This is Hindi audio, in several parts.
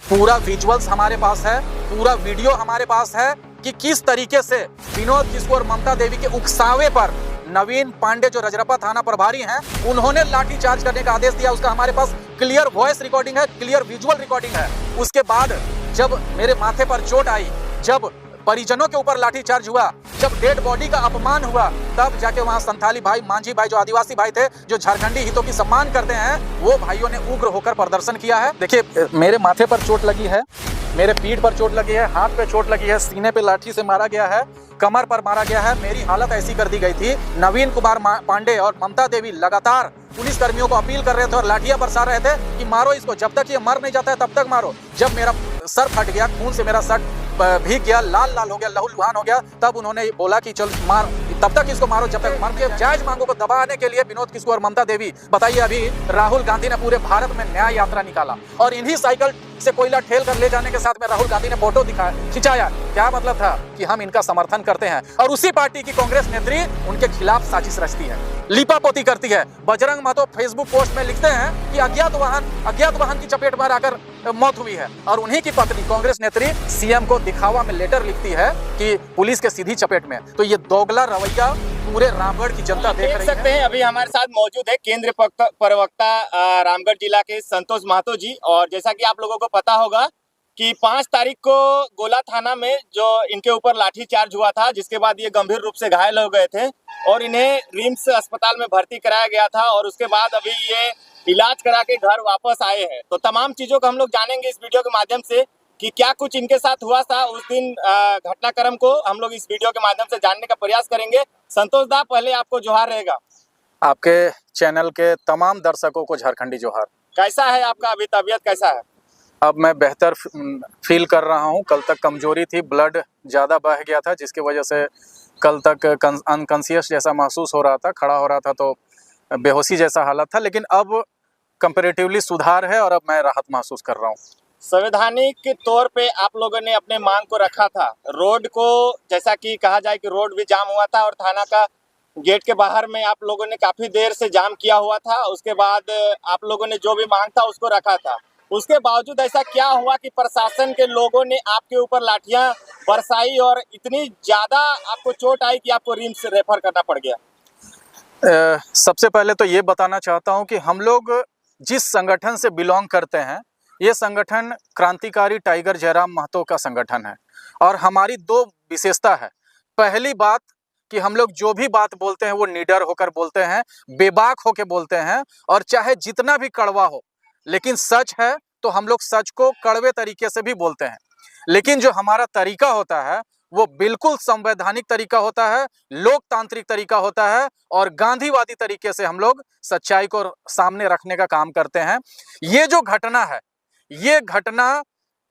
पूरा विजुअल्स हमारे पास है, पूरा वीडियो हमारे पास है कि किस तरीके से विनोद किस्कू और ममता देवी के उकसावे पर नवीन पांडे जो रजरप्पा थाना प्रभारी हैं, उन्होंने लाठी चार्ज करने का आदेश दिया। उसका हमारे पास क्लियर वॉइस रिकॉर्डिंग है, क्लियर विजुअल रिकॉर्डिंग है। उसके बाद जब मेरे माथे पर चोट आई, जब परिजनों के ऊपर लाठीचार्ज हुआ, जब डेड बॉडी का अपमान हुआ, तब जाके वहां संथाली भाई, मांझी भाई जो आदिवासी भाई थे, जो झारखंडी हितों की सम्मान करते हैं, वो भाइयों ने उग्र होकर प्रदर्शन किया है। देखिए, मेरे माथे पर चोट लगी है, मेरे पीठ पर चोट लगी है, हाथ पे चोट लगी है, सीने पे लाठी से मारा गया है, कमर पर मारा गया है। मेरी हालत ऐसी कर दी गई थी। नवीन कुमार पांडे और ममता देवी लगातार पुलिस कर्मियों को अपील कर रहे थे और लाठियां बरसा रहे थे कि मारो इसको, जब तक ये मर नहीं जाता है तब तक मारो। जब मेरा सर फट गया, खून से मेरा सर भीग गया, लाल लाल हो गया, लहूलुहान हो गया, तब उन्होंने बोला कि चल मार, तब तक इसको मारो जब तक मर के। जायज मांगों को दबाने के लिए विनोद किस्कू और ममता देवी, बताइए, अभी राहुल गांधी ने पूरे भारत में न्याय यात्रा निकाला और इन्हीं साइकिल से कोयला ठेल कर ले जाने के साथ में राहुल गांधी ने फोटो खिंचाया। क्या मतलब था कि हम इनका समर्थन करते हैं, और उसी पार्टी की कांग्रेस नेत्री उनके खिलाफ साजिश रचती है, लीपापोती करती है। बजरंग महतो फेसबुक पोस्ट में लिखते हैं कि अज्ञात वाहन की चपेट में आकर मौत हुई है, और उन्हीं की पत्नी कांग्रेस नेत्री सीएम को दिखावा में लेटर लिखती है कि पुलिस के सीधी चपेट में। तो ये दोगला रवैया पूरे रामगढ़ की जनता देख सकते हैं। अभी हमारे साथ मौजूद है केंद्रीय प्रवक्ता रामगढ़ जिला के संतोष महतो जी, और जैसा कि आप लोगों को पता होगा कि 5 तारीख को गोला थाना में जो इनके ऊपर लाठी चार्ज हुआ था, जिसके बाद ये गंभीर रूप से घायल हो गए थे और इन्हें रिम्स अस्पताल में भर्ती कराया गया था, और उसके बाद अभी ये इलाज करा के घर वापस आए हैं। तो तमाम चीजों को हम लोग जानेंगे इस वीडियो के माध्यम से कि क्या कुछ इनके साथ हुआ था उस दिन, घटनाक्रम को हम लोग इस वीडियो के माध्यम से जानने का प्रयास करेंगे। संतोष दा, पहले आपको जोहार रहेगा। आपके चैनल के तमाम दर्शकों को झारखंडी जोहार। कैसा है आपका अभी, तबीयत कैसा है? अब मैं बेहतर फील कर रहा हूं। कल तक कमजोरी थी, ब्लड ज़्यादा बह गया था, जिसकी वजह से कल तक अनकॉन्शियस जैसा महसूस हो रहा था, खड़ा हो रहा था तो बेहोशी जैसा हालत था, लेकिन अब कंपैरेटिवली सुधार है और अब मैं राहत महसूस कर रहा हूं। संवैधानिक तौर पे आप लोगों ने अपने मांग को रखा था, रोड को, जैसा कि कहा जाए कि रोड भी जाम हुआ था और थाना का गेट के बाहर में आप लोगों ने काफी देर से जाम किया हुआ था। उसके बाद आप लोगों ने जो भी मांग था उसको रखा था, उसके बावजूद ऐसा क्या हुआ कि प्रशासन के लोगों ने आपके ऊपर लाठियां बरसाई और इतनी ज्यादा आपको चोट आई कि आपको रिम्स रेफर करना पड़ गया? सबसे पहले तो ये बताना चाहता हूं कि हम लोग जिस संगठन से बिलोंग करते हैं, ये संगठन क्रांतिकारी टाइगर जयराम महतो का संगठन है, और हमारी 2 विशेषता है। पहली बात कि हम लोग जो भी बात बोलते हैं वो निडर होकर बोलते हैं, बेबाक होकर बोलते हैं, और चाहे जितना भी कड़वा हो, लेकिन सच है तो हम लोग सच को कड़वे तरीके से भी बोलते हैं। लेकिन जो हमारा तरीका होता है वो बिल्कुल संवैधानिक तरीका होता है, लोकतांत्रिक तरीका होता है, और गांधीवादी तरीके से हम लोग सच्चाई को सामने रखने का काम करते हैं। ये जो घटना है, ये घटना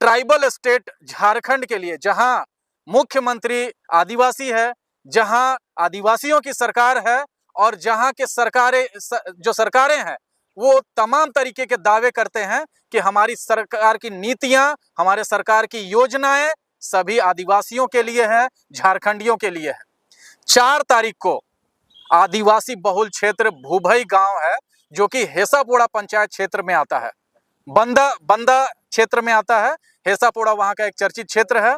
ट्राइबल स्टेट झारखंड के लिए, जहां मुख्यमंत्री आदिवासी है, जहां आदिवासियों की सरकार है, और जहां के जो सरकारें हैं वो तमाम तरीके के दावे करते हैं कि हमारी सरकार की नीतियां, हमारे सरकार की योजनाएं सभी आदिवासियों के लिए है, झारखंडियों के लिए है। 4 तारीख को आदिवासी बहुल क्षेत्र भूभई गांव है, जो कि हेसापोड़ा पंचायत क्षेत्र में आता है, बंदा क्षेत्र में आता है। हेसापोड़ा वहां का एक चर्चित क्षेत्र है।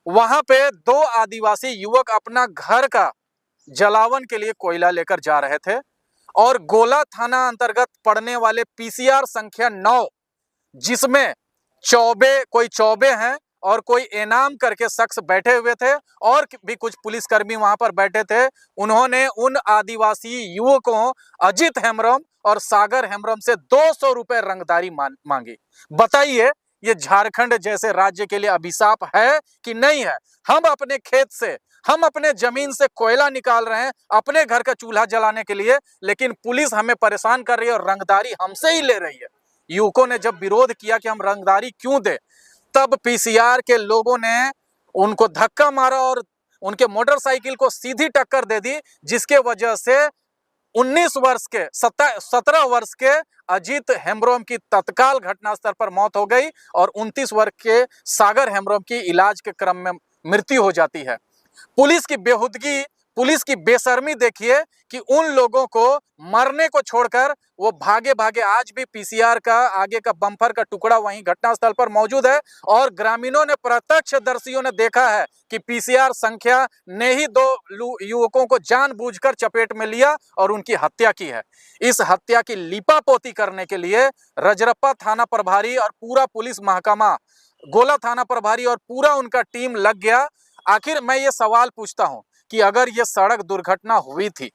वहां पे 2 आदिवासी युवक अपना घर का जलावन के लिए कोयला लेकर जा रहे थे, और गोला थाना अंतर्गत पड़ने वाले पीसीआर संख्या 9, जिसमें कोई चौबे हैं और कोई इनाम करके शख्स बैठे हुए थे, और भी कुछ पुलिसकर्मी वहां पर बैठे थे। उन्होंने उन आदिवासी युवकों अजित हेम्ब्रम और सागर हेम्ब्रम से 200 रुपए रंगदारी मांगी। बताइए, ये झारखंड जैसे राज्य के लिए अभिशाप है कि नहीं है? हम अपने खेत से, हम अपने जमीन से कोयला निकाल रहे हैं अपने घर का चूल्हा जलाने के लिए, लेकिन पुलिस हमें परेशान कर रही है और रंगदारी हमसे ही ले रही है। युवकों ने जब विरोध किया कि हम रंगदारी क्यों दें, तब पीसीआर के लोगों ने उनको धक्का मारा और उनके मोटरसाइकिल को सीधी टक्कर दे दी, जिसके वजह से 17 वर्ष के अजीत हेम्ब्रोम की तत्काल घटनास्थल पर मौत हो गई, और 29 वर्ष के सागर हेम्ब्रोम की इलाज के क्रम में मृत्यु हो जाती है। पुलिस की बेहूदगी, पुलिस की बेशर्मी देखिए कि उन लोगों को मरने को छोड़कर वो भागे भागे, आज भी पीसीआर का आगे का बम्पर का टुकड़ा वहीं घटनास्थल पर मौजूद है और ग्रामीणों ने, प्रत्यक्षदर्शियों ने देखा है कि पीसीआर संख्या ने ही दो युवकों को जानबूझकर चपेट में लिया और उनकी हत्या की है। इस हत्या की लीपापोती करने के लिए रजरप्पा थाना प्रभारी और पूरा पुलिस महकमा, गोला थाना प्रभारी और पूरा उनका टीम लग गया। आखिर मैं ये सवाल पूछता हूं कि अगर ये सड़क दुर्घटना हुई थी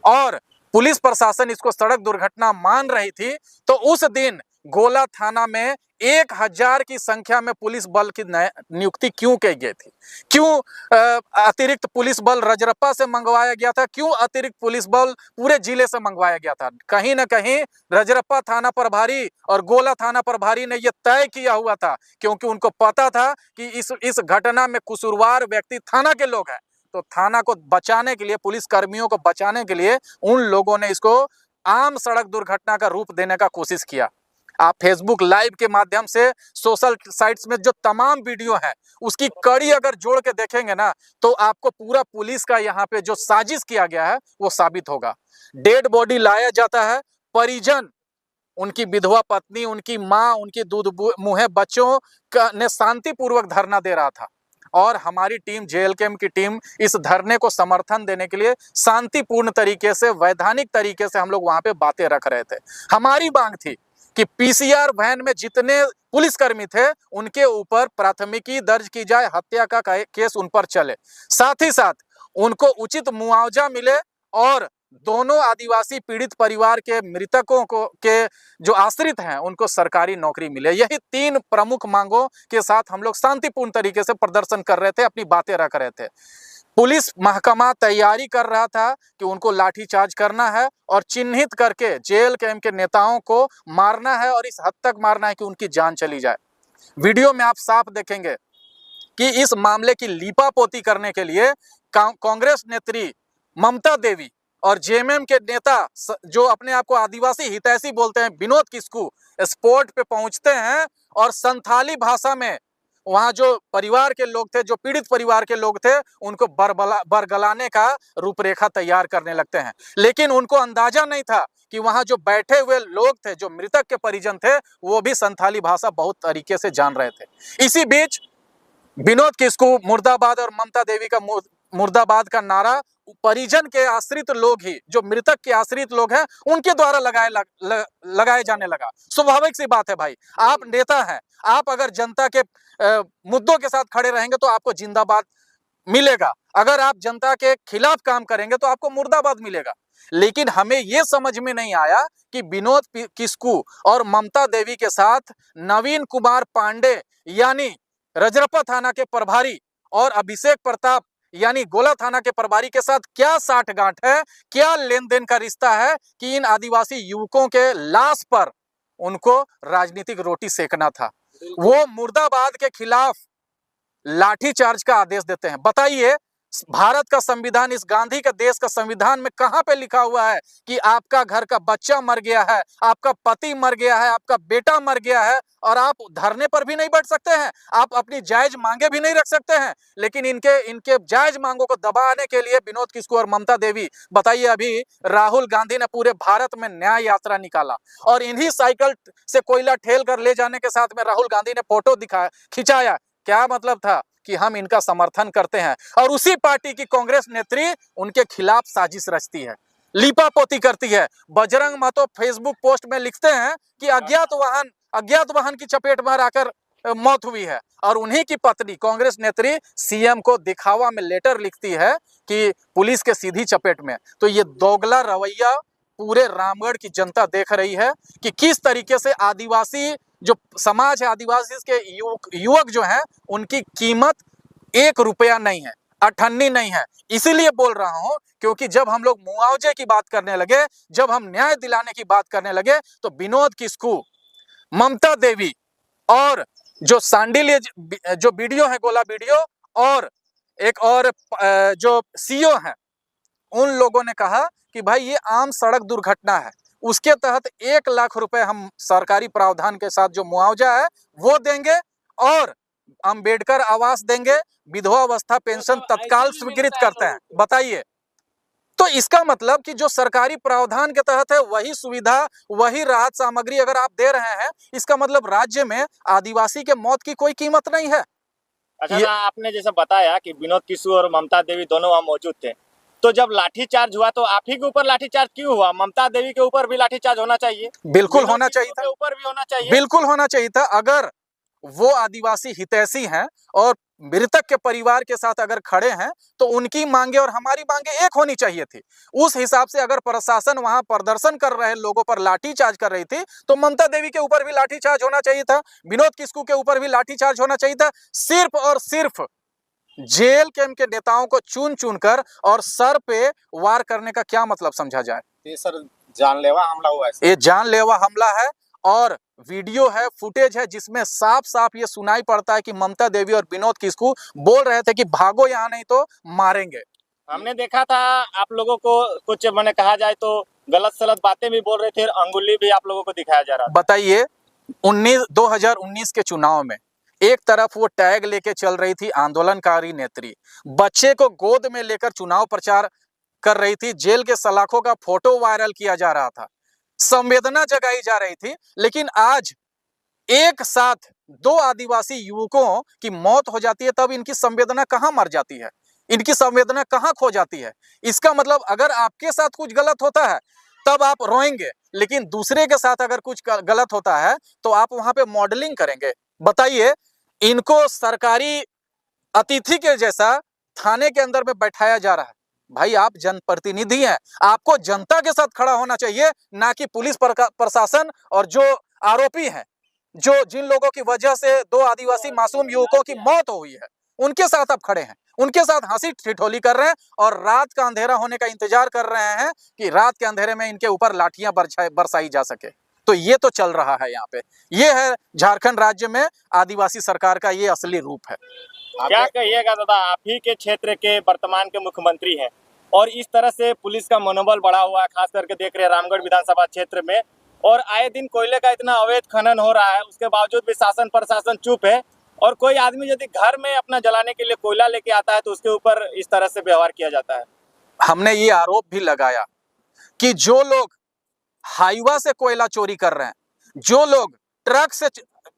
और पुलिस प्रशासन इसको सड़क दुर्घटना मान रही थी, तो उस दिन गोला थाना में 1000 की संख्या में पुलिस बल की नियुक्ति क्यों की गई थी? क्यों अतिरिक्त पुलिस बल रजरप्पा से मंगवाया गया था? क्यों अतिरिक्त पुलिस बल पूरे जिले से मंगवाया गया था? कहीं ना कहीं रजरप्पा थाना प्रभारी और गोला थाना प्रभारी ने यह तय किया हुआ था, क्योंकि उनको पता था कि इस घटना में कसूरवार व्यक्ति थाना के लोग हैं। तो थाना को बचाने के लिए, पुलिस कर्मियों को बचाने के लिए उन लोगों ने इसको आम सड़क दुर्घटना का रूप देने का कोशिश किया। आप फेसबुक लाइव के माध्यम से, सोशल साइट्स में जो तमाम वीडियो है उसकी कड़ी अगर जोड़ के देखेंगे ना, तो आपको पूरा पुलिस का यहाँ पे जो साजिश किया गया है वो साबित होगा। डेड बॉडी लाया जाता है, परिजन, उनकी विधवा पत्नी, उनकी माँ, उनकी दूध मुहे बच्चों ने शांतिपूर्वक धरना दे रहा था और हमारी टीम, जेएलकेएम की टीम, इस धरने को समर्थन देने के लिए शांतिपूर्ण तरीके से, वैधानिक तरीके से हम लोग वहां पे बातें रख रहे थे। हमारी मांग थी कि पीसीआर वैन में जितने पुलिसकर्मी थे उनके ऊपर प्राथमिकी दर्ज की जाए, हत्या का केस उन पर चले, साथ ही साथ उनको उचित मुआवजा मिले और दोनों आदिवासी पीड़ित परिवार के मृतकों को के जो आश्रित हैं उनको सरकारी नौकरी मिले। यही 3 प्रमुख मांगों के साथ हम लोग शांतिपूर्ण तरीके से प्रदर्शन कर रहे थे, अपनी बातें रख रहे थे। पुलिस महकमा तैयारी कर रहा था कि उनको लाठीचार्ज करना है और चिन्हित करके जेएलकेएम के नेताओं को मारना है और इस हद तक मारना है कि उनकी जान चली जाए। वीडियो में आप साफ देखेंगे कि इस मामले की लीपापोती करने के लिए कांग्रेस नेत्री ममता देवी और जेएमएम के नेता जो अपने आप को आदिवासी हितैषी बोलते हैं, विनोद किस्कू, स्पॉट पे पहुंचते हैं और संथाली भाषा में वहां जो परिवार के लोग थे, जो पीड़ित परिवार के लोग थे, उनको बरगलाने का रूपरेखा तैयार करने लगते हैं। लेकिन उनको अंदाजा नहीं था कि वहां जो बैठे हुए लोग थे, जो मृतक के परिजन थे, वो भी संथाली भाषा बहुत तरीके से जान रहे थे। इसी बीच विनोद किस्कू मुर्दाबाद और ममता देवी का मुर्दाबाद का नारा परिजन के आश्रित लोग ही, जो मृतक के आश्रित लोग हैं, उनके द्वारा लगाए जाने लगा। स्वाभाविक सी बात है भाई, आप नेता हैं, आप अगर जनता के मुद्दों के साथ खड़े रहेंगे तो आपको जिंदाबाद मिलेगा, अगर आप जनता के खिलाफ काम करेंगे तो आपको मुर्दाबाद मिलेगा। लेकिन हमें यह समझ में नहीं आया कि विनोद किस्कू और ममता देवी के साथ नवीन कुमार पांडे यानी रजरप्पा थाना के प्रभारी और अभिषेक प्रताप यानी गोला थाना के प्रभारी के साथ क्या साठगांठ है, क्या लेन देन का रिश्ता है कि इन आदिवासी युवकों के लाश पर उनको राजनीतिक रोटी सेकना था। वो मुर्दाबाद के खिलाफ लाठीचार्ज का आदेश देते हैं। बताइए, भारत का संविधान, इस गांधी का देश का संविधान में कहां पे लिखा हुआ है कि आपका घर का बच्चा मर गया है, आपका पति मर गया है, आपका बेटा मर गया है और आप धरने पर भी नहीं बैठ सकते हैं, आप अपनी जायज मांगे भी नहीं रख सकते हैं? लेकिन इनके जायज मांगों को दबाने के लिए विनोद किस्कू और ममता देवी, बताइए, अभी राहुल गांधी ने पूरे भारत में न्याय यात्रा निकाला और इन्हीं साइकिल से कोयला ठेल कर ले जाने के साथ में राहुल गांधी ने फोटो खिंचाया। क्या मतलब था कि हम इनका समर्थन करते हैं और उसी पार्टी की कांग्रेस नेत्री उनके खिलाफ साजिश रचती है, लीपापोती करती है। बजरंग महतो फेसबुक पोस्ट में लिखते हैं कि अज्ञात वाहन की चपेट में आकर मौत हुई है और उन्हीं की पत्नी कांग्रेस नेत्री सीएम को दिखावा में लेटर लिखती है कि पुलिस के सीधी चपेट में। तो ये दोगला रवैया पूरे रामगढ़ की जनता देख रही है कि किस तरीके से आदिवासी जो समाज है, आदिवासी के युवक जो हैं, उनकी कीमत 1 रुपया नहीं है, अठन्नी नहीं है। इसीलिए बोल रहा हूं क्योंकि जब हम लोग मुआवजे की बात करने लगे, जब हम न्याय दिलाने की बात करने लगे, तो विनोद किस्कू, ममता देवी और जो सांडिल्य जो वीडियो है, गोला वीडियो, और एक और जो सीओ है, उन लोगों ने कहा कि भाई ये आम सड़क दुर्घटना है, उसके तहत 1 लाख रुपए हम सरकारी प्रावधान के साथ जो मुआवजा है वो देंगे और अंबेडकर आवास देंगे, विधवा अवस्था पेंशन तत्काल स्वीकृत करते हैं। बताइए, तो इसका मतलब कि जो सरकारी प्रावधान के तहत है वही सुविधा, वही राहत सामग्री अगर आप दे रहे हैं, इसका मतलब राज्य में आदिवासी के मौत की कोई कीमत नहीं है। अच्छा ये ना, आपने जैसा बताया कि विनोद किशोर और ममता देवी दोनों वहाँ मौजूद थे, तो जब लाठीचार्ज हुआ तो आप ही के ऊपर लाठीचार्ज क्यों हुआ? ममता देवी के ऊपर भी लाठीचार्ज होना चाहिए, बिल्कुल विनोद होना किशोर चाहिए था, के ऊपर भी होना चाहिए। बिल्कुल होना चाहिए था। अगर वो आदिवासी हितैषी हैं और मृतक के परिवार के साथ अगर खड़े हैं तो उनकी मांगे और हमारी मांगे एक होनी चाहिए थी। उस हिसाब से अगर प्रशासन वहां प्रदर्शन कर रहे लोगों पर लाठीचार्ज कर रही थी तो ममता देवी के ऊपर भी लाठीचार्ज होना चाहिए था, विनोद किस्कू के ऊपर भी लाठीचार्ज होना चाहिए था। सिर्फ और सिर्फ जेल कैंप के नेताओं को चुन चुन कर और सर पे वार करने का क्या मतलब समझा जाए? ये सर जानलेवा हमला हुआ है। ये जानलेवा हमला है और वीडियो है, फुटेज है, जिसमें साफ साफ ये सुनाई पड़ता है कि ममता देवी और विनोद किस्कू बोल रहे थे कि भागो यहाँ नहीं तो मारेंगे। हमने देखा था आप लोगों को कुछ मैंने कहा जाए तो गलत सलत बातें भी बोल रहे थे, अंगुली भी आप लोगों को दिखाया जा रहा था। बताइए, 2019 के चुनाव में एक तरफ वो टैग लेके चल रही थी आंदोलनकारी नेत्री, बच्चे को गोद में लेकर चुनाव प्रचार कर रही थी, जेल के सलाखों का फोटो वायरल किया जा रहा था, संवेदना जगाई जा रही थी। लेकिन आज एक साथ दो आदिवासी युवकों की मौत हो जाती है, तब इनकी संवेदना कहां मर जाती है, इनकी संवेदना कहां खो जाती है? इसका मतलब अगर आपके साथ कुछ गलत होता है तब आप रोएंगे, लेकिन दूसरे के साथ अगर कुछ गलत होता है तो आप वहां पे मॉडलिंग करेंगे। बताइए, इनको सरकारी अतिथि के जैसा थाने के अंदर में बैठाया जा रहा है। भाई, आप जनप्रतिनिधि हैं, आपको जनता के साथ खड़ा होना चाहिए, ना कि पुलिस प्रशासन और जो आरोपी हैं, जो जिन लोगों की वजह से दो आदिवासी मासूम युवकों की मौत हुई है, उनके साथ आप खड़े हैं, उनके साथ हंसी ठिठोली कर रहे हैं और रात का अंधेरा होने का इंतजार कर रहे हैं कि रात के अंधेरे में इनके ऊपर लाठियां बरसाई जा सके। तो ये तो चल रहा है यहाँ पे, ये है झारखंड राज्य में आदिवासी सरकार का ये असली रूप है। क्या कहिएगा दादा, आप ही के क्षेत्र के वर्तमान के मुख्यमंत्री हैं और इस तरह से पुलिस का मनोबल बढ़ा हुआ है, खास करके देख रहे हैं रामगढ़ विधानसभा क्षेत्र में, और आए दिन कोयले का इतना अवैध खनन हो रहा है, उसके बावजूद भी शासन प्रशासन चुप है। और कोई आदमी यदि घर में अपना जलाने के लिए कोयला लेके आता है तो उसके ऊपर इस तरह से व्यवहार किया जाता है। हमने ये आरोप भी लगाया कि जो लोग हाईवा से कोयला चोरी कर रहे हैं, जो लोग ट्रक से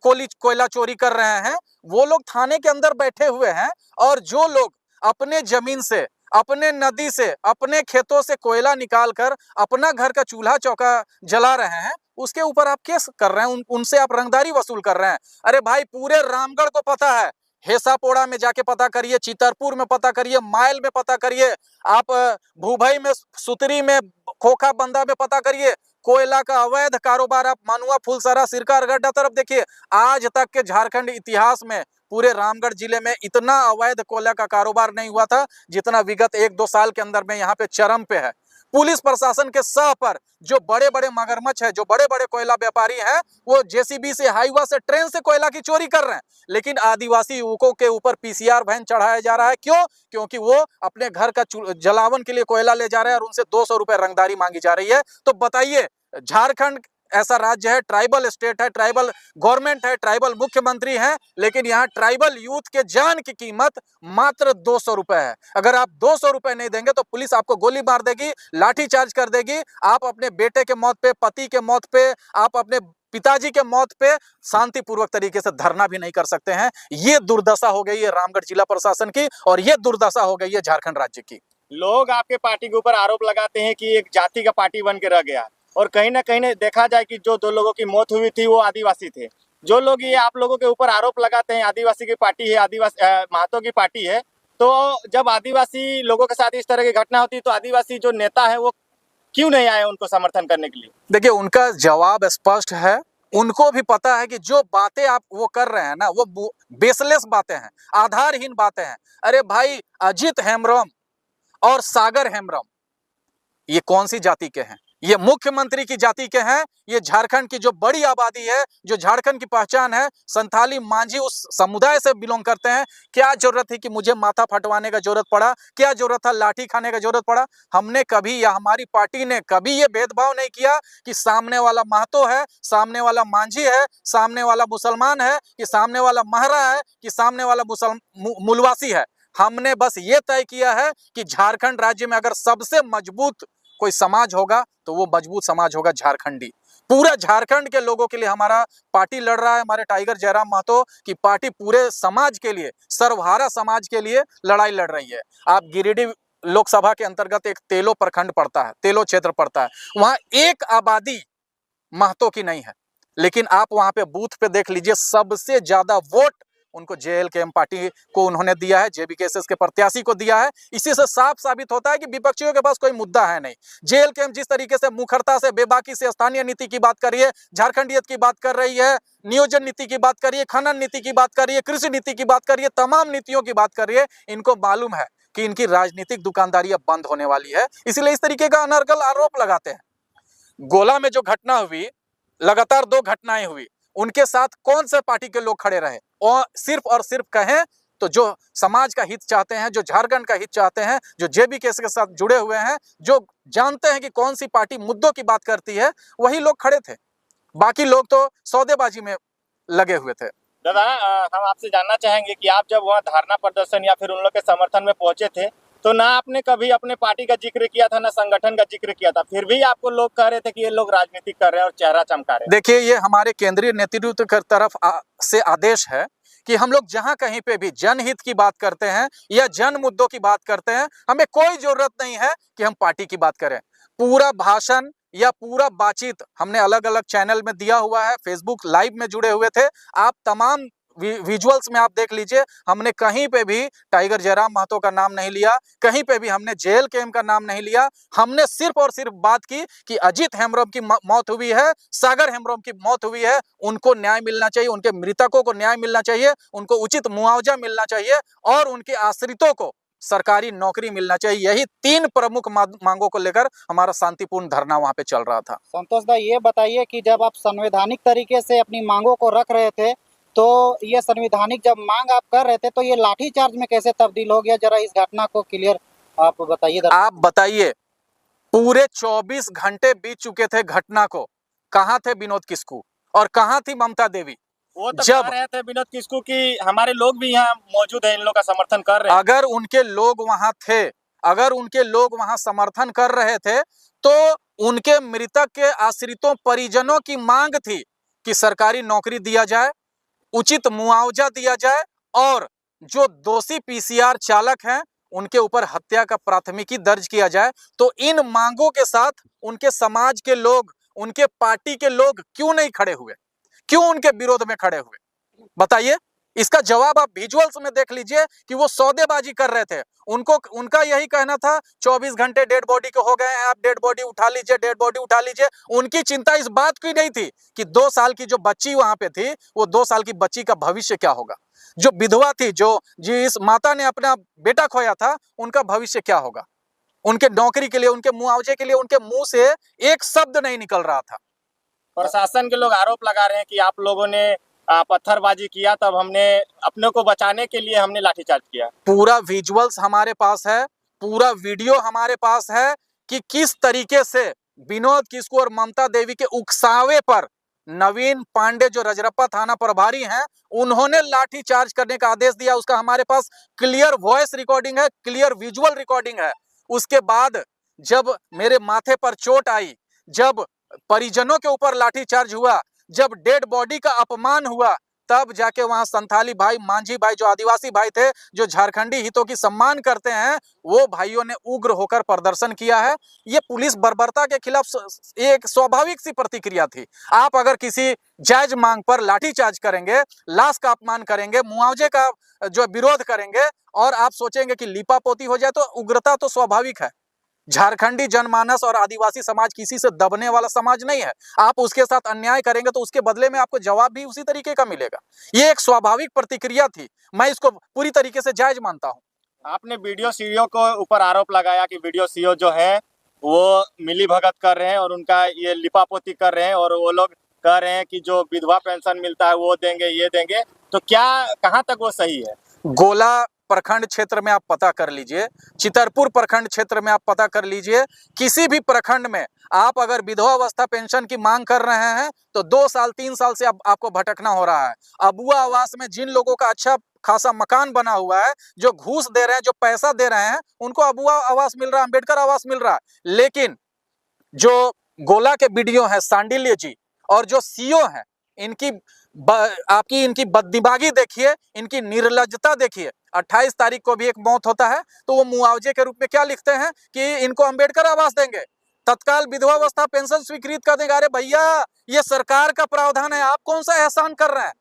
कोयला चोरी कर रहे हैं, वो लोग थाने के अंदर बैठे हुए हैं, और जो लोग अपने जमीन से, अपने नदी से, अपने खेतों से कोयला निकालकर अपना घर का चूल्हा चौका जला रहे हैं, उसके ऊपर आप केस कर रहे हैं, उनसे आप रंगदारी वसूल कर रहे हैं। अरे भाई, पूरे रामगढ़ को पता है, हेसापोड़ा में जाके पता करिए, चितरपुर में पता करिए, माइल में पता करिए, आप भूभई में, सुतरी में, खोखा बंदा में पता करिए, कोयला का अवैध कारोबार आप मानुआ, फुलसरा, सिरका, अरगड्डा तरफ देखिए। आज तक के झारखंड इतिहास में पूरे रामगढ़ जिले में इतना अवैध कोयला का कारोबार नहीं हुआ था जितना विगत 1-2 साल के अंदर में यहाँ पे चरम पे है। पुलिस प्रशासन के सह पर जो बड़े बड़े मगरमच्छ है, जो बड़े बड़े कोयला व्यापारी हैं, वो जेसीबी से, हाईवा से, ट्रेन से कोयला की चोरी कर रहे हैं, लेकिन आदिवासी युवकों के ऊपर पीसीआर वैन चढ़ाया जा रहा है। क्यों? क्योंकि वो अपने घर का जलावन के लिए कोयला ले जा रहे हैं और उनसे 200 रुपए रंगदारी मांगी जा रही है। तो बताइए, झारखंड ऐसा राज्य है, ट्राइबल स्टेट है, ट्राइबल गवर्नमेंट है, ट्राइबल मुख्यमंत्री है, लेकिन यहाँ ट्राइबल यूथ के जान की कीमत मात्र 200 रुपए है। अगर आप 200 रुपए नहीं देंगे तो पुलिस आपको गोली मार देगी, लाठी चार्ज कर देगी। आप अपने बेटे के मौत पे, पति के मौत पे, आप अपने पिताजी के मौत पे शांतिपूर्वक तरीके से धरना भी नहीं कर सकते हैं। ये दुर्दशा हो गई है रामगढ़ जिला प्रशासन की, और ये दुर्दशा हो गई है झारखंड राज्य की। लोग आपके पार्टी के ऊपर आरोप लगाते हैं कि एक जाति का पार्टी बन के रह गया, और कहीं ना कहीं देखा जाए कि जो 2 लोगों की मौत हुई थी वो आदिवासी थे। जो लोग ये आप लोगों के ऊपर आरोप लगाते हैं आदिवासी की पार्टी है, आदिवासी महतो की पार्टी है, तो जब आदिवासी लोगों के साथ इस तरह की घटना होती है तो आदिवासी जो नेता है वो क्यों नहीं आए उनको समर्थन करने के लिए? देखिए, उनका जवाब स्पष्ट है। उनको भी पता है कि जो बातें आप वो कर रहे हैं ना, वो बेसलेस बातें हैं, आधारहीन बातें हैं। अरे भाई, अजित हेम्ब्रम और सागर हेम्ब्रम ये कौन सी जाति के हैं? ये मुख्यमंत्री की जाति के हैं, ये झारखंड की जो बड़ी आबादी है, जो झारखंड की पहचान है, संथाली मांझी उस समुदाय से बिलोंग करते हैं। क्या जरूरत थी कि मुझे माथा फटवाने का जरूरत पड़ा? क्या जरूरत था लाठी खाने का जरूरत पड़ा? हमने कभी या हमारी पार्टी ने कभी ये भेदभाव नहीं किया कि सामने वाला महतो है, सामने वाला मांझी है, सामने वाला मुसलमान है, कि सामने वाला महरा है, कि सामने वाला मूलवासी है। हमने बस ये तय किया है कि झारखंड राज्य में अगर सबसे मजबूत कोई समाज होगा तो वो मजबूत समाज होगा झारखंडी। पूरा झारखंड के लोगों के लिए हमारा पार्टी लड़ रहा है। हमारे टाइगर जयराम महतो की पार्टी पूरे समाज के लिए, सर्वहारा समाज के लिए लड़ाई लड़ रही है। आप गिरिडीह लोकसभा के अंतर्गत एक तेलो प्रखंड पड़ता है, तेलो क्षेत्र पड़ता है, वहां एक आबादी महतो की नहीं है, लेकिन आप वहां पे बूथ पे देख लीजिए, सबसे ज्यादा वोट उनको जेएलकेएम पार्टी को उन्होंने दिया है, जेबीकेएसएस के प्रत्याशी को दिया है। इसी से साफ साबित होता है कि विपक्षियों के पास कोई मुद्दा है नहीं। जेएलकेएम जिस तरीके से मुखरता से, बेबाकी से स्थानीय नीति की बात कर रही है, झारखंडियत की बात कर रही है, नियोजन नीति की बात कर रही है, खनन नीति की बात कर रही है, कृषि नीति की बात कर रही है, तमाम नीतियों की बात कर रही है, इनको मालूम है कि इनकी राजनीतिक दुकानदारी अब बंद होने वाली है, इसलिए इस तरीके का अनर्गल आरोप लगाते हैं। गोला में जो घटना हुई, लगातार 2 घटनाएं हुई, उनके साथ कौन से पार्टी के लोग खड़े रहे? और सिर्फ कहें तो जो समाज का हित चाहते हैं, जो झारखंड का हित चाहते हैं, जो जेबीकेएस के साथ जुड़े हुए हैं, जो जानते हैं कि कौन सी पार्टी मुद्दों की बात करती है, वही लोग खड़े थे। बाकी लोग तो सौदेबाजी में लगे हुए थे। दादा, हम आपसे जानना चाहेंगे कि आप जब वहाँ धरना प्रदर्शन या फिर उन लोग के समर्थन में पहुंचे थे, तो ना आपने कभी अपने पार्टी का जिक्र किया था, ना संगठन का जिक्र किया था, फिर भी आपको लोग कह रहे थे कि ये लोग राजनीति कर रहे हैं और चेहरा चमका रहे हैं। देखिए, ये हमारे केंद्रीय नेतृत्व की तरफ से आदेश है कि हम लोग जहां कहीं पे भी जनहित की बात करते हैं या जन मुद्दों की बात करते हैं, हमें कोई जरूरत नहीं है कि हम पार्टी की बात करें। पूरा भाषण या पूरा बातचीत हमने अलग अलग चैनल में दिया हुआ है, फेसबुक लाइव में जुड़े हुए थे, आप तमाम विजुअल्स में आप देख लीजिए। हमने कहीं पे भी टाइगर जयराम महतो का नाम नहीं लिया, कहीं पे भी हमने जेएलकेएम का नाम नहीं लिया। हमने सिर्फ और सिर्फ बात की कि अजीत हेम्ब्रम की मौत हुई है, सागर हेम्ब्रम की मौत हुई है, उनको न्याय मिलना चाहिए, उनके मृतकों को न्याय मिलना चाहिए, उनको उचित मुआवजा मिलना चाहिए और उनके आश्रितों को सरकारी नौकरी मिलना चाहिए। यही 3 प्रमुख मांगों को लेकर हमारा शांतिपूर्ण धरना वहां पे चल रहा था। संतोष भाई, ये बताइए कि जब आप संवैधानिक तरीके से अपनी मांगों को रख रहे थे, तो ये संवैधानिक जब मांग आप कर रहे थे, तो ये लाठीचार्ज में कैसे तब्दील हो गया? जरा इस घटना को क्लियर आप बताइए। आप बताइए, पूरे 24 घंटे बीत चुके थे घटना को, कहां थे विनोद किस्कू और कहां थी ममता देवी? वो तो कह रहे थे विनोद किस्कू कि हमारे लोग भी यहाँ मौजूद हैं, इन लोग का समर्थन कर रहे हैं। अगर उनके लोग वहां थे, अगर उनके लोग वहां समर्थन कर रहे थे, तो उनके मृतक के आश्रितों परिजनों की मांग थी कि सरकारी नौकरी दिया जाए, उचित मुआवजा दिया जाए और जो दोषी पीसीआर चालक हैं उनके ऊपर हत्या का प्राथमिकी दर्ज किया जाए। तो इन मांगों के साथ उनके समाज के लोग, उनके पार्टी के लोग क्यों नहीं खड़े हुए? क्यों उनके विरोध में खड़े हुए? बताइए। इसका जवाब आप विजुअल्स में देख लीजिए कि वो सौदेबाजी कर रहे थे। उनका यही कहना था 24 घंटे डेड बॉडी के हो गए हैं, आप डेड बॉडी उठा लीजिए, डेड बॉडी उठा लीजिए। उनकी चिंता इस बात की नहीं थी कि 2 साल की जो बच्ची वहां पे थी, वो 2 साल की बच्ची का भविष्य क्या होगा। जो विधवा थी, जो जिस माता ने अपना बेटा खोया था, उनका भविष्य क्या होगा। उनके नौकरी के लिए, उनके मुआवजे के लिए उनके मुंह से एक शब्द नहीं निकल रहा था। प्रशासन के लोग आरोप लगा रहे हैं कि आप लोगों ने पत्थरबाजी किया, तब हमने अपने को बचाने के लिए हमने लाठीचार्ज किया। पूरा विजुअल्स हमारे पास है, पूरा वीडियो हमारे पास है कि किस तरीके से विनोद किस्कू और ममता देवी के उकसावे पर नवीन पांडे जो रजरप्पा थाना प्रभारी हैं, उन्होंने लाठीचार्ज करने का आदेश दिया। उसका हमारे पास क्लियर वॉइस रिकॉर्डिंग है, क्लियर विजुअल रिकॉर्डिंग है। उसके बाद जब मेरे माथे पर चोट आई, जब परिजनों के ऊपर लाठीचार्ज हुआ, जब डेड बॉडी का अपमान हुआ, तब जाके वहां संथाली भाई, मांझी भाई, जो आदिवासी भाई थे, जो झारखंडी हितों की सम्मान करते हैं, वो भाइयों ने उग्र होकर प्रदर्शन किया है। ये पुलिस बर्बरता के खिलाफ एक स्वाभाविक सी प्रतिक्रिया थी। आप अगर किसी जायज मांग पर लाठीचार्ज करेंगे, लाश का अपमान करेंगे, मुआवजे का जो विरोध करेंगे और आप सोचेंगे कि लीपापोती हो जाए, तो उग्रता तो स्वाभाविक है। झारखंडी जनमानस और आदिवासी समाज किसी से दबने वाला समाज नहीं है। आप उसके साथ अन्याय करेंगे तो उसके बदले में आपको जवाब भी उसी तरीके का मिलेगा। ये एक स्वाभाविक प्रतिक्रिया थी, मैं इसको पूरी तरीके से जायज मानता हूं। आपने वीडियो सीओ को ऊपर आरोप लगाया कि वीडियो सीओ जो है वो मिली भगत कर रहे हैं और उनका ये लिपापोती कर रहे हैं, और वो लोग कह रहे हैं कि जो विधवा पेंशन मिलता है वो देंगे, ये देंगे। तो क्या, कहाँ तक वो सही है? गोला प्रखंड क्षेत्र में आप पता कर लीजिए, चितरपुर प्रखंड क्षेत्र में आप पता कर लीजिए, किसी भी प्रखंड में आप अगर विधवा अवस्था पेंशन की मांग कर रहे हैं तो 2 साल 3 साल से आपको भटकना हो रहा है। अबुआ आवास में जिन लोगों का अच्छा खासा मकान बना हुआ है, जो घूस दे रहे हैं, जो पैसा दे रहे हैं, उनको अबुआ आवास मिल रहा है, अम्बेडकर आवास मिल रहा है। लेकिन जो गोला के बीडीओ हैं सांडिल्य जी और जो सीओ हैं, इनकी आपकी इनकी बददिमागी देखिए, इनकी निर्लज्जता देखिए। 28 तारीख को भी एक मौत होता है तो वो मुआवजे के रूप में क्या लिखते हैं कि इनको अम्बेडकर आवास देंगे, तत्काल विधवा अवस्था पेंशन स्वीकृत कर देंगे। अरे भैया, ये सरकार का प्रावधान है, आप कौन सा एहसान कर रहे हैं?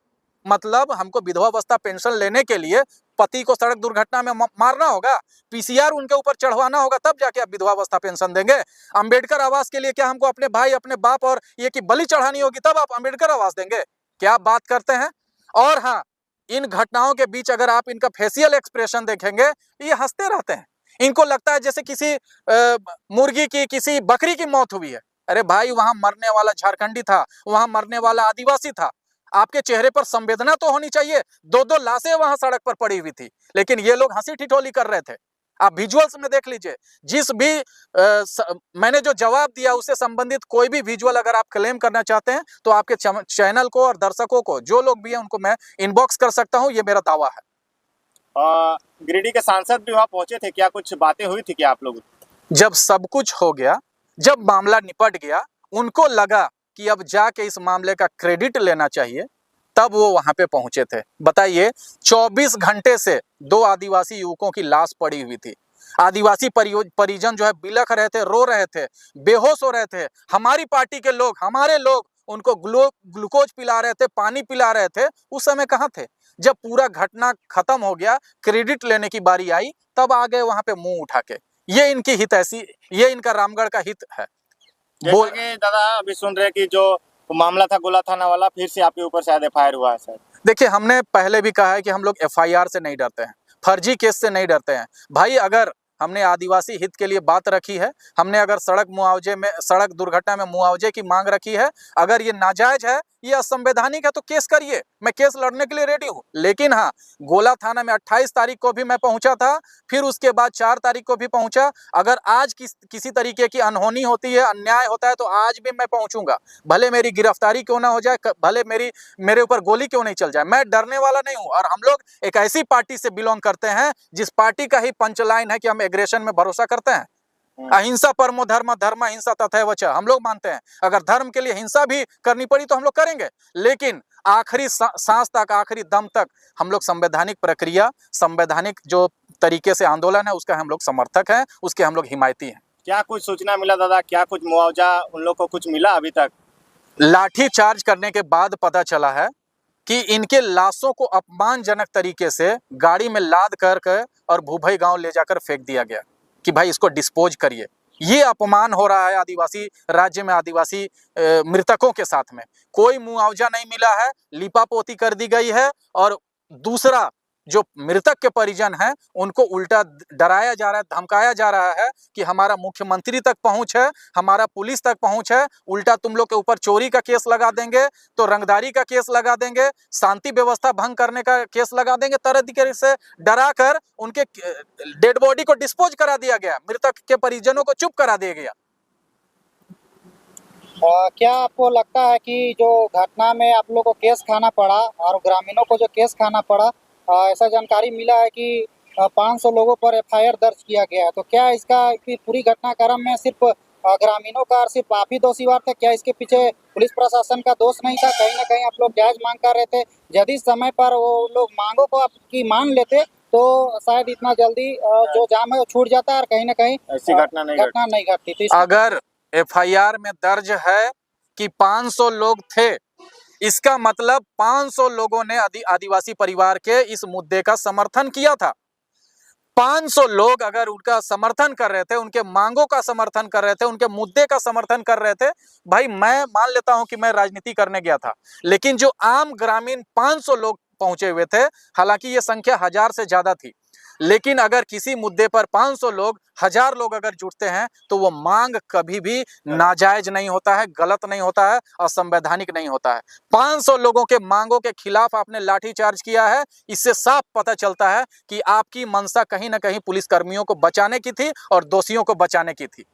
मतलब हमको विधवा अवस्था पेंशन लेने के लिए पति को सड़क दुर्घटना में मारना होगा, पीसीआर उनके ऊपर चढ़वाना होगा, तब जाके आप विधवा अवस्था पेंशन देंगे। अम्बेडकर आवास के लिए क्या हमको अपने भाई, अपने बाप और ये की बलि चढ़ानी होगी, तब आप अम्बेडकर आवास देंगे? क्या बात करते हैं। और हाँ, इन घटनाओं के बीच अगर आप इनका फेशियल एक्सप्रेशन देखेंगे, ये हंसते रहते हैं। इनको लगता है जैसे किसी मुर्गी की, किसी बकरी की मौत हुई है। अरे भाई, वहां मरने वाला झारखंडी था, वहां मरने वाला आदिवासी था। आपके चेहरे पर संवेदना तो होनी चाहिए। 2-2 लाशें वहां सड़क पर पड़ी हुई थी, लेकिन ये लोग हंसी ठिठोली कर रहे थे। आप विजुअल्स में देख लीजिए। जिस भी मैंने जो जवाब दिया उससे संबंधित कोई भी विजुअल अगर आप क्लेम करना चाहते हैं तो आपके चैनल को और दर्शकों को, जो लोग भी हैं, उनको मैं इनबॉक्स कर सकता हूं, ये मेरा दावा है। गिरिडीह के सांसद भी वहाँ पहुंचे थे, क्या कुछ बातें हुई थी क्या आप लोग? जब सब कुछ हो गया, जब मामला निपट गया, उनको लगा कि अब जाके इस मामले का क्रेडिट लेना चाहिए, तब वो वहां पे पहुंचे थे। बताइए, 24 घंटे से 2 आदिवासी युवकों की लाश पड़ी हुई थी। आदिवासी परिजन जो है बिलख रहे थे, रो रहे थे, बेहोश हो रहे थे। हमारी पार्टी के लोग, हमारे लोग उनको ग्लूकोज पिला रहे थे, पानी पिला रहे थे। उस समय कहाँ थे? जब पूरा घटना खत्म हो गया, क्रेडिट लेने की बारी आई, तब आ गए वहां पे मुंह उठा के। ये इनकी हित ऐसी, ये इनका रामगढ़ का हित है। जैसा कि दादा अभी सुन रहे कि जो मामला था गोला थाना वाला, फिर से आपके ऊपर शायद एफआईआर हुआ है सर। देखिए, हमने पहले भी कहा है कि हम लोग एफआईआर से नहीं डरते हैं, फर्जी केस से नहीं डरते हैं। भाई, अगर हमने आदिवासी हित के लिए बात रखी है, हमने अगर सड़क दुर्घटना में मुआवजे की मांग रखी है, अगर ये नाजायज है, ये असंवैधानिक है, तो केस करिए, मैं केस लड़ने के लिए रेडी हूँ। लेकिन हाँ, गोला थाना में 28 तारीख को भी मैं पहुंचा था, फिर उसके बाद 4 तारीख को भी पहुंचा। अगर आज किसी तरीके की अनहोनी होती है, अन्याय होता है, तो आज भी मैं पहुंचूंगा। भले मेरी गिरफ्तारी क्यों ना हो जाए, भले मेरे ऊपर गोली क्यों नहीं चल जाए, मैं डरने वाला नहीं हूं। और हम लोग एक ऐसी पार्टी से बिलोंग करते हैं जिस पार्टी का ही पंचलाइन है कि हम एग्रेशन में भरोसा करते हैं। अहिंसा परमो धर्म, धर्म हिंसा तथैव च, हम लोग मानते हैं। अगर धर्म के लिए हिंसा भी करनी पड़ी तो हम लोग करेंगे, लेकिन आखिरी सांस तक, आखिरी दम तक हम लोग संवैधानिक प्रक्रिया, संवैधानिक जो तरीके से आंदोलन है, उसका हम लोग समर्थक हैं, उसके हम लोग हिमायती हैं। क्या कुछ सूचना मिला दादा, क्या कुछ मुआवजा उन लोग को कुछ मिला अभी तक? लाठी चार्ज करने के बाद पता चला है कि इनके लाशों को अपमानजनक तरीके से गाड़ी में लाद कर और भूभई गांव ले जाकर फेंक दिया गया कि भाई इसको डिस्पोज करिए। ये अपमान हो रहा है आदिवासी राज्य में, आदिवासी मृतकों के साथ में। कोई मुआवजा नहीं मिला है, लिपापोती कर दी गई है। और दूसरा, जो मृतक के परिजन हैं, उनको उल्टा डराया जा रहा है, धमकाया जा रहा है कि हमारा मुख्यमंत्री तक पहुंच है, हमारा पुलिस तक पहुंच है, उल्टा तुम लोग के ऊपर चोरी का केस लगा देंगे, तो रंगदारी का केस लगा देंगे, शांति व्यवस्था भंग करने का केस लगा देंगे। तरह तरीके से डरा कर उनके डेड बॉडी को डिस्पोज करा दिया गया, मृतक के परिजनों को चुप करा दिया गया। क्या आपको लगता है कि जो घटना में आप लोगों को केस खाना पड़ा और ग्रामीणों को जो केस खाना पड़ा, ऐसा जानकारी मिला है कि 500 लोगों पर एफआईआर दर्ज किया गया है, तो क्या इसका पूरी घटनाक्रम में सिर्फ ग्रामीणों का और सिर्फ आप ही दोषीवार थे? क्या इसके पीछे पुलिस प्रशासन का दोष नहीं था? कहीं ना कहीं आप लोग जायज मांग कर रहे थे। यदि समय पर वो लोग मांगों को आपकी मान लेते तो शायद इतना जल्दी जो जाम है वो छूट जाता है और कहीं ना कहीं ऐसी घटना नहीं घटती थी। अगर एफआईआर में दर्ज है कि 500 लोग थे, इसका मतलब 500 लोगों ने आदिवासी परिवार के इस मुद्दे का समर्थन किया था। 500 लोग अगर उनका समर्थन कर रहे थे, उनके मांगों का समर्थन कर रहे थे, उनके मुद्दे का समर्थन कर रहे थे, भाई मैं मान लेता हूं कि मैं राजनीति करने गया था, लेकिन जो आम ग्रामीण 500 लोग पहुंचे हुए थे, हालांकि ये संख्या 1000 से ज्यादा थी, लेकिन अगर किसी मुद्दे पर 500 लोग 1000 लोग अगर जुटते हैं तो वो मांग कभी भी नाजायज नहीं होता है, गलत नहीं होता है, असंवैधानिक नहीं होता है। 500 लोगों के मांगों के खिलाफ आपने लाठीचार्ज किया है, इससे साफ पता चलता है कि आपकी मंशा कहीं ना कहीं पुलिसकर्मियों को बचाने की थी और दोषियों को बचाने की थी।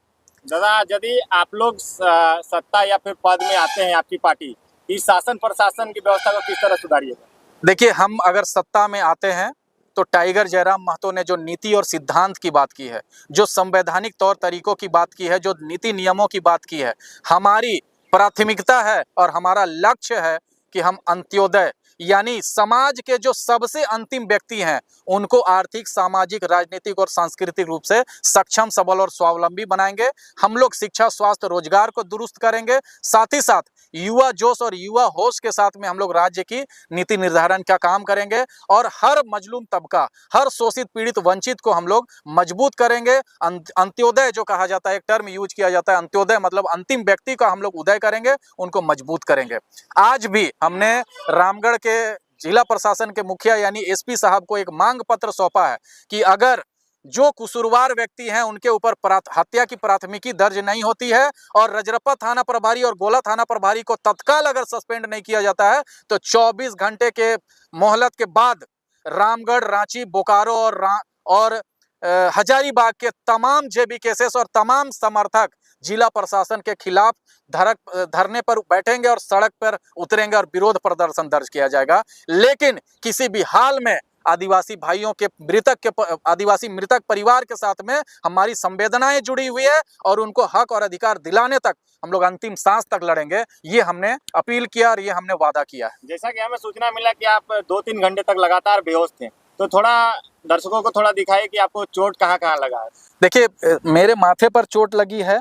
दादा, यदि आप लोग सत्ता या फिर पद में आते हैं, आपकी पार्टी इस शासन प्रशासन की व्यवस्था को किस तरह सुधारिएगा? देखिए, हम अगर सत्ता में आते हैं तो टाइगर जयराम महतो ने जो नीति और सिद्धांत की बात की है, जो संवैधानिक तौर तरीकों की बात की है, जो नीति नियमों की बात की है, हमारी प्राथमिकता है और हमारा लक्ष्य है कि हम अंत्योदय यानी समाज के जो सबसे अंतिम व्यक्ति हैं उनको आर्थिक, सामाजिक, राजनीतिक और सांस्कृतिक रूप से सक्षम, सबल और स्वावलंबी बनाएंगे। हम लोग शिक्षा, स्वास्थ्य, रोजगार को दुरुस्त करेंगे। साथ ही साथ युवा जोश और युवा होश के साथ में हम लोग राज्य की नीति निर्धारण का काम करेंगे और हर मजलूम तबका, हर शोषित, पीड़ित, वंचित को हम लोग मजबूत करेंगे। अंत्योदय जो कहा जाता है, एक टर्म यूज किया जाता है, अंत्योदय मतलब अंतिम व्यक्ति का हम लोग उदय करेंगे, उनको मजबूत करेंगे। आज भी हमने रामगढ़ के जिला प्रशासन के मुखिया यानी एसपी साहब को एक मांग पत्र सौंपा है कि अगर जो कसूरवार व्यक्ति हैं उनके ऊपर हत्या की प्राथमिकी दर्ज नहीं होती है और रजरप्पा थाना प्रभारी और गोला थाना प्रभारी को तत्काल अगर सस्पेंड नहीं किया जाता है तो 24 घंटे के मोहलत के बाद रामगढ़, रांची, बोकारो और हजारीबाग के तमाम जेबी केसेस और तमाम समर्थक जिला प्रशासन के खिलाफ धरने पर बैठेंगे और सड़क पर उतरेंगे और विरोध प्रदर्शन दर्ज किया जाएगा। लेकिन किसी भी हाल में आदिवासी भाइयों के आदिवासी मृतक परिवार के साथ में हमारी संवेदनाएं जुड़ी हुई है और उनको हक और अधिकार दिलाने तक हम लोग अंतिम सांस तक लड़ेंगे। ये हमने अपील किया और ये हमने वादा किया है। जैसा कि हमें सूचना मिला कि आप 2-3 घंटे तक लगातार बेहोश थे, तो थोड़ा दर्शकों को थोड़ा दिखाइए कि आपको चोट कहाँ कहाँ लगा है। देखिए, मेरे माथे पर चोट लगी है,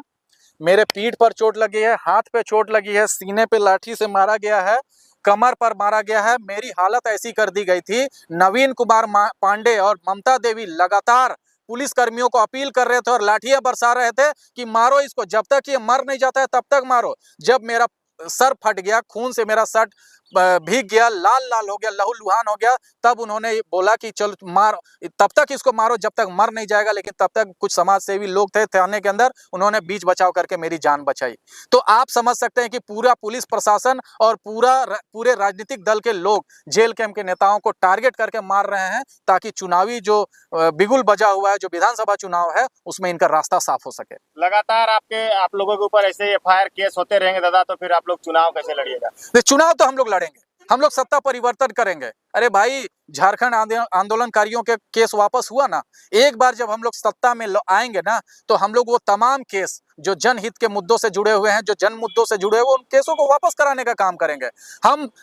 मेरे पीठ पर चोट लगी है, हाथ पे चोट लगी है, सीने पे लाठी से मारा गया है, कमर पर मारा गया है। मेरी हालत ऐसी कर दी गई थी, नवीन कुमार पांडे और ममता देवी लगातार पुलिस कर्मियों को अपील कर रहे थे और लाठियां बरसा रहे थे कि मारो इसको, जब तक ये मर नहीं जाता है तब तक मारो। जब मेरा सर फट गया, खून से मेरा शर्ट भीग गया, लाल लाल हो गया, लहूलुहान हो गया, तब उन्होंने बोला कि चलो मारो, तब तक इसको मारो जब तक मर नहीं जाएगा। लेकिन तब तक कुछ समाज सेवी लोग थे थाने के अंदर, उन्होंने बीच बचाव करके मेरी जान बचाई। तो आप समझ सकते हैं कि पूरा पुलिस प्रशासन और पूरे राजनीतिक दल के लोग जेल कैंप के नेताओं को टारगेट करके मार रहे हैं ताकि चुनावी जो बिगुल बजा हुआ है, जो विधानसभा चुनाव है, उसमें इनका रास्ता साफ हो सके। लगातार आप लोगों के ऊपर ऐसे एफआईआर केस होते रहेंगे दादा, तो फिर आप लोग चुनाव कैसे लड़िएगा? चुनाव तो हम लोग लड़ेंगे, हम लोग सत्ता परिवर्तन करेंगे। अरे भाई, झारखंड आंदोलनकारियों के केस वापस हुआ ना, एक बार जब हम लोग सत्ता में आएंगे ना तो हम लोग वो तमाम केस जो जनहित के मुद्दों से जुड़े हुए हैं, जो जन मुद्दों से जुड़े हुए, उन केसों को वापस कराने का काम करेंगे।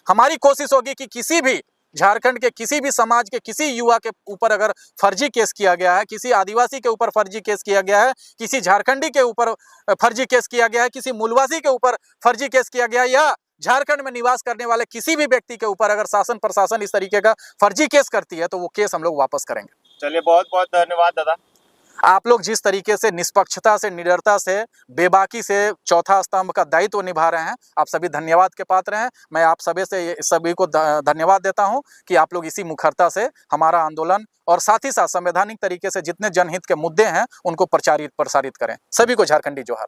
हमारी कोशिश होगी कि किसी भी झारखंड के किसी भी समाज के किसी युवा के ऊपर अगर फर्जी केस किया गया है, किसी आदिवासी के ऊपर फर्जी केस किया गया है, किसी झारखंडी के ऊपर फर्जी केस किया गया है, किसी मूलवासी के ऊपर फर्जी केस किया गया है, या झारखंड में निवास करने वाले किसी भी व्यक्ति के ऊपर अगर शासन प्रशासन इस तरीके का फर्जी केस करती है तो वो केस हम लोग वापस करेंगे। चलिए, बहुत बहुत धन्यवाद दादा। आप लोग जिस तरीके से निष्पक्षता से, निडरता से, बेबाकी से चौथा स्तंभ का दायित्व निभा रहे हैं, आप सभी धन्यवाद के पात्र हैं। मैं आप सभी को धन्यवाद देता हूं कि आप लोग इसी मुखरता से हमारा आंदोलन और साथ ही साथ संवैधानिक तरीके से जितने जनहित के मुद्दे हैं उनको प्रसारित करें। सभी को झारखंडी जोहार।